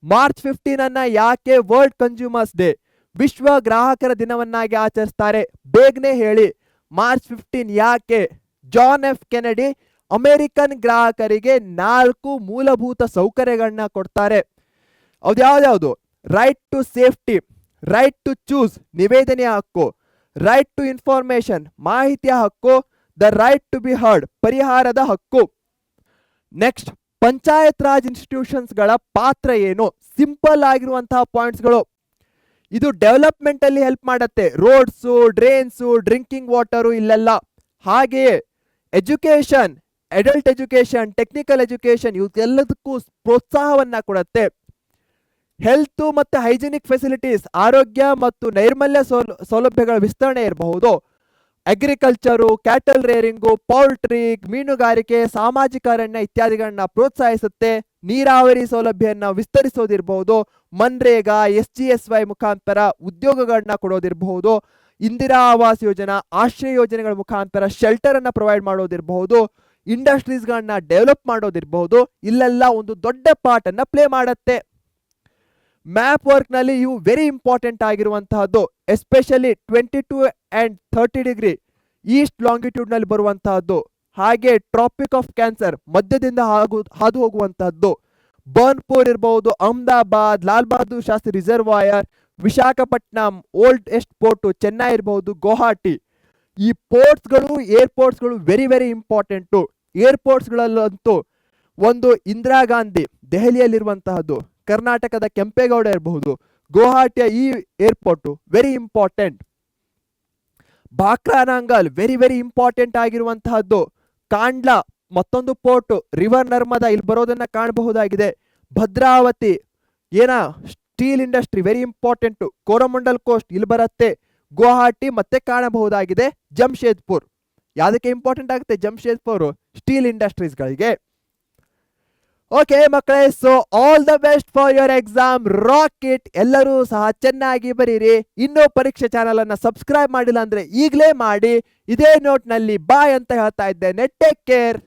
ಮಾರ್ಚ್ 15 ಅನ್ನ ಯಾಕೆ ವರ್ಲ್ಡ್ ಕನ್ಸ್ಯೂಮರ್ಸ್ ಡೇ ವಿಶ್ವ ಗ್ರಾಹಕರ ದಿನವನ್ನಾಗಿ ಆಚರಿಸ್ತಾರೆ? ಬೇಗನೆ ಹೇಳಿ. ಮಾರ್ಚ್ 15 ಯಾಕೆ? ಜಾನ್ ಎಫ್ ಕೆನೆಡಿ ಅಮೆರಿಕನ್ ಗ್ರಾಹಕರಿಗೆ 4 ಮೂಲಭೂತ ಸೌಕರ್ಯಗಳನ್ನ ಕೊಡ್ತಾರೆ. ಅದ್ಯಾವ್ದು? Right to safety, right to choose ನಿವೇದನೆಯ ಹಕ್ಕು, ರೈಟ್ ಟು ಇನ್ಫಾರ್ಮೇಶನ್ ಮಾಹಿತಿಯ ಹಕ್ಕು, the right to be heard ಪರಿಹಾರದ ಹಕ್ಕು. ನೆಕ್ಸ್ಟ್, ಪಂಚಾಯತ್ ರಾಜ್ ಇನ್ಸ್ಟಿಟ್ಯೂಷನ್ಸ್ಗಳ ಪಾತ್ರ ಏನು? ಸಿಂಪಲ್ ಆಗಿರುವಂತಹ ಪಾಯಿಂಟ್ಸ್ಗಳು. ಇದು ಡೆವಲಪ್ಮೆಂಟ್ ಅಲ್ಲಿ ಹೆಲ್ಪ್ ಮಾಡುತ್ತೆ. ರೋಡ್ಸು, ಡ್ರೈನ್ಸು, ಡ್ರಿಂಕಿಂಗ್ ವಾಟರು ಇಲ್ಲೆಲ್ಲ. ಹಾಗೆಯೇ education, adult education, technical education ಇವಕ್ಕೆಲ್ಲದಕ್ಕೂ ಪ್ರೋತ್ಸಾಹವನ್ನ ಕೊಡುತ್ತೆ. ಹೆಲ್ತ್ ಮತ್ತೆ ಹೈಜಿನಿಕ್ ಫೆಸಿಲಿಟೀಸ್ ಆರೋಗ್ಯ ಮತ್ತು ನೈರ್ಮಲ್ಯ ಸೌಲಭ್ಯಗಳ ವಿಸ್ತರಣೆ ಇರಬಹುದು. ಅಗ್ರಿಕಲ್ಚರು, ಕ್ಯಾಟಲ್ ರೇರಿಂಗು, ಪೌಲ್ಟ್ರಿ, ಮೀನುಗಾರಿಕೆ, ಸಾಮಾಜಿಕ ಅರಣ್ಯ ಇತ್ಯಾದಿಗಳನ್ನ ಪ್ರೋತ್ಸಾಹಿಸುತ್ತೆ. ನೀರಾವರಿ ಸೌಲಭ್ಯನ ವಿಸ್ತರಿಸೋದಿರಬಹುದು. ಮನ್ರೇಗಾ, SGSY ಮುಖಾಂತರ ಉದ್ಯೋಗಗಳನ್ನ ಕೊಡೋದಿರಬಹುದು. ಇಂದಿರಾ ಆವಾಸ್ ಯೋಜನಾ, ಆಶ್ರಯ ಯೋಜನೆಗಳ ಮುಖಾಂತರ ಶೆಲ್ಟರ್ ಅನ್ನ ಪ್ರೊವೈಡ್ ಮಾಡೋದಿರಬಹುದು. ಇಂಡಸ್ಟ್ರೀಸ್ಗಳನ್ನ ಡೆವಲಪ್ ಮಾಡೋದಿರಬಹುದು. ಇಲ್ಲೆಲ್ಲ ಒಂದು ದೊಡ್ಡ ಪಾರ್ಟ್ ಅನ್ನ ಪ್ಲೇ ಮಾಡುತ್ತೆ. ಮ್ಯಾಪ್ ವರ್ಕ್ ನಲ್ಲಿ ಇವು ವೆರಿ ಇಂಪಾರ್ಟೆಂಟ್ ಆಗಿರುವಂತಹದ್ದು. Especially 22 and 30 degree east longitude ನಲ್ಲಿ ಬರುವಂತಹದ್ದು. ಹಾಗೆ ಟ್ರಾಪಿಕ್ ಆಫ್ ಕ್ಯಾನ್ಸರ್ ಮಧ್ಯದಿಂದ ಹಾದು ಹೋಗುವಂತಹದ್ದು. ಬರ್ನ್ಪುರ್ ಇರಬಹುದು, Ahmedabad, Lal Bahadur Shastri reservoir, Visakhapatnam, old east port, Chennai ಇರಬಹುದು, ಗುವಾಹಟಿ. ಈ ಪೋರ್ಟ್ಸ್ಗಳು, ಏರ್ಪೋರ್ಟ್ಸ್ಗಳು ವೆರಿ ವೆರಿ ಇಂಪಾರ್ಟೆಂಟು. ಏರ್ಪೋರ್ಟ್ಸ್ಗಳಲ್ಲಂತೂ ಒಂದು ಇಂದಿರಾ ಗಾಂಧಿ ದೆಹಲಿಯಲ್ಲಿರುವಂತಹದ್ದು, ಕರ್ನಾಟಕದ ಕೆಂಪೇಗೌಡ ಇರಬಹುದು, ಗುವಾಹಟಿಯ ಈ airport very important. Bhakra Nangal very very important ಆಗಿರುವಂತಹದ್ದು. ಕಾಂಡ್ಲಾ ಮತ್ತೊಂದು ಪೋರ್ಟ್, ರಿವರ್ ನರ್ಮದಾ ಇಲ್ಲಿ ಬರೋದನ್ನ ಕಾಣಬಹುದಾಗಿದೆ. Bhadravati steel industry very important. Coromandel coast ಇಲ್ಲಿ ಬರುತ್ತೆ. ಗುವಾಹಟಿ ಮತ್ತೆ ಕಾಣಬಹುದಾಗಿದೆ. ಜಮ್ಶೇದ್ಪುರ್ ಯಾವುದಕ್ಕೆ ಇಂಪಾರ್ಟೆಂಟ್ ಆಗುತ್ತೆ? ಜಮ್ಶೇದ್ಪುರ್ ಸ್ಟೀಲ್ ಇಂಡಸ್ಟ್ರೀಸ್ಗಳಿಗೆ. ಓಕೆ ಮಕ್ಕಳೇ, so all the best for your exam. Rock it. ಎಲ್ಲರೂ ಸಹ ಚೆನ್ನಾಗಿ ಬರೀರಿ. ಇನ್ನೂ ಪರೀಕ್ಷೆ ಚಾನಲ್ ಅನ್ನ ಸಬ್ಸ್ಕ್ರೈಬ್ ಮಾಡಿಲ್ಲ ಅಂದ್ರೆ ಈಗಲೇ ಮಾಡಿ. ಇದೇ ನೋಟ್ ನಲ್ಲಿ ಬಾಯ್ ಅಂತ ಹೇಳ್ತಾ ಇದ್ದೇನೆ. Take care.